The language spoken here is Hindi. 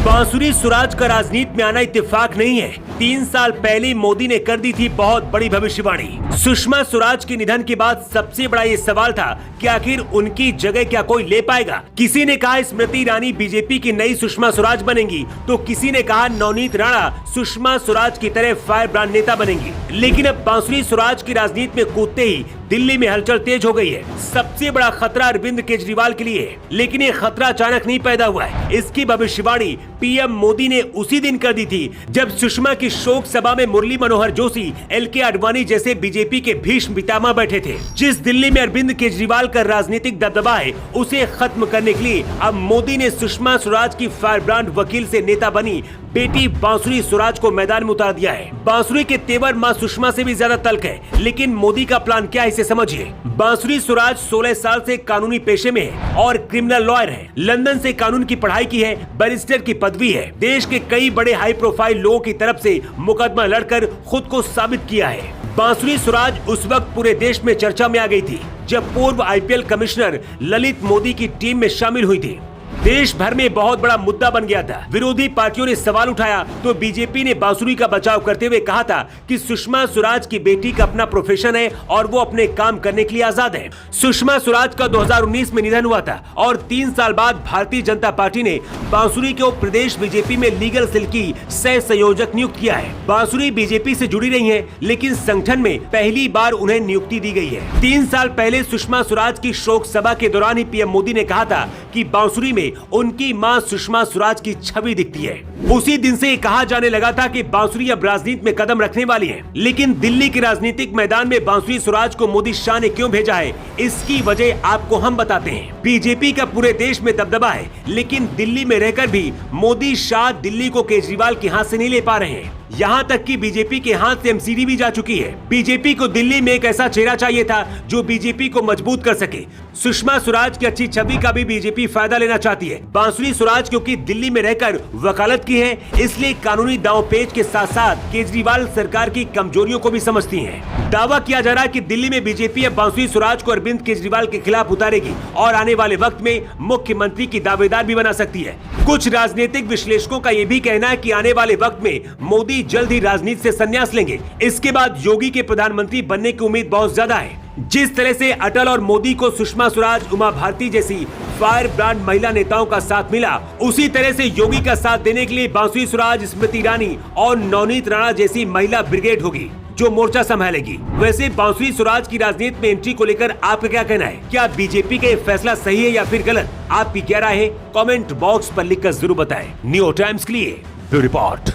बांसुरी स्वराज का राजनीति में आना इत्तेफाक नहीं है। 3 साल पहले मोदी ने कर दी थी बहुत बड़ी भविष्यवाणी। सुषमा स्वराज के निधन के बाद सबसे बड़ा ये सवाल था कि आखिर उनकी जगह क्या कोई ले पाएगा। किसी ने कहा स्मृति ईरानी बीजेपी की नई सुषमा स्वराज बनेंगी, तो किसी ने कहा नवनीत राणा सुषमा स्वराज की तरह फायर ब्रांड नेता बनेंगी। लेकिन अब बांसुरी स्वराज की राजनीति में कूदते ही दिल्ली में हलचल तेज हो गई है। सबसे बड़ा खतरा अरविंद केजरीवाल के लिए है, लेकिन ये खतरा अचानक नहीं पैदा हुआ है। इसकी भविष्यवाणी पीएम मोदी ने उसी दिन कर दी थी जब सुषमा की शोक सभा में मुरली मनोहर जोशी, एलके आडवाणी जैसे बीजेपी के भीष्म पितामह बैठे थे। जिस दिल्ली में अरविंद केजरीवाल का राजनीतिक दबदबा है, उसे खत्म करने के लिए अब मोदी ने सुषमा स्वराज की फायर ब्रांड वकील से नेता बनी बेटी बांसुरी स्वराज को मैदान में उतार दिया है। बांसुरी के तेवर मां सुषमा से भी ज्यादा तल्ख है, लेकिन मोदी का प्लान क्या है इसे समझिए। बांसुरी स्वराज 16 साल से कानूनी पेशे में है और क्रिमिनल लॉयर है। लंदन से कानून की पढ़ाई की है, बैरिस्टर की पदवी है। देश के कई बड़े हाई प्रोफाइल लोगों की तरफ से मुकदमा लड़कर खुद को साबित किया है। बांसुरी स्वराज उस वक्त पूरे देश में चर्चा में आ गई थी जब पूर्व आईपीएल कमिश्नर ललित मोदी की टीम में शामिल हुई थी। देश भर में बहुत बड़ा मुद्दा बन गया था। विरोधी पार्टियों ने सवाल उठाया तो बीजेपी ने बांसुरी का बचाव करते हुए कहा था कि सुषमा स्वराज की बेटी का अपना प्रोफेशन है और वो अपने काम करने के लिए आजाद है। सुषमा स्वराज का 2019 में निधन हुआ था और 3 साल बाद भारतीय जनता पार्टी ने बांसुरी को प्रदेश बीजेपी में लीगल सेल की सह संयोजक नियुक्त किया है। बांसुरी बीजेपी से जुड़ी रही है, लेकिन संगठन में पहली बार उन्हें नियुक्ति दी गई है। 3 साल पहले सुषमा स्वराज की शोक सभा के दौरान ही पीएम मोदी ने कहा था कि बांसुरी में उनकी मां सुषमा स्वराज की छवि दिखती है। उसी दिन से कहा जाने लगा था कि बांसुरी अब राजनीति में कदम रखने वाली है। लेकिन दिल्ली के राजनीतिक मैदान में बांसुरी स्वराज को मोदी शाह ने क्यों भेजा है, इसकी वजह आपको हम बताते हैं। बीजेपी का पूरे देश में दबदबा है, लेकिन दिल्ली में रहकर भी मोदी शाह दिल्ली को केजरीवाल के हाथ से नहीं ले पा रहे हैं। यहाँ तक कि बीजेपी के हाथ से एमसीडी भी जा चुकी है। बीजेपी को दिल्ली में एक ऐसा चेहरा चाहिए था जो बीजेपी को मजबूत कर सके। सुषमा स्वराज की अच्छी छवि का भी बीजेपी फायदा लेना चाहती है। बांसुरी स्वराज क्योंकि दिल्ली में रहकर वकालत की है, इसलिए कानूनी दांवपेच के साथ साथ केजरीवाल सरकार की कमजोरियों को भी समझती है। दावा किया जा रहा है कि दिल्ली में बीजेपी अब बांसुरी स्वराज को अरविंद केजरीवाल के खिलाफ उतारेगी और आने वाले वक्त में मुख्यमंत्री की दावेदार भी बना सकती है। कुछ राजनीतिक विश्लेषकों का ये भी कहना है कि आने वाले वक्त में मोदी जल्द ही राजनीति से संन्यास लेंगे। इसके बाद योगी के प्रधानमंत्री बनने की उम्मीद बहुत ज्यादा है। जिस तरह से अटल और मोदी को सुषमा स्वराज, उमा भारती जैसी फायर ब्रांड महिला नेताओं का साथ मिला, उसी तरह से योगी का साथ देने के लिए बांसुरी स्वराज, स्मृति ईरानी और नवनीत राणा जैसी महिला ब्रिगेड होगी जो मोर्चा संभालेगी। वैसे बांसुरी स्वराज की राजनीति में एंट्री को लेकर आपका क्या कहना है? क्या बीजेपी का ये फैसला सही है या फिर गलत? आपकी क्या राय है? कमेंट बॉक्स पर लिखकर जरूर बताएं। न्यू टाइम्स के लिए ब्यूरो रिपोर्ट।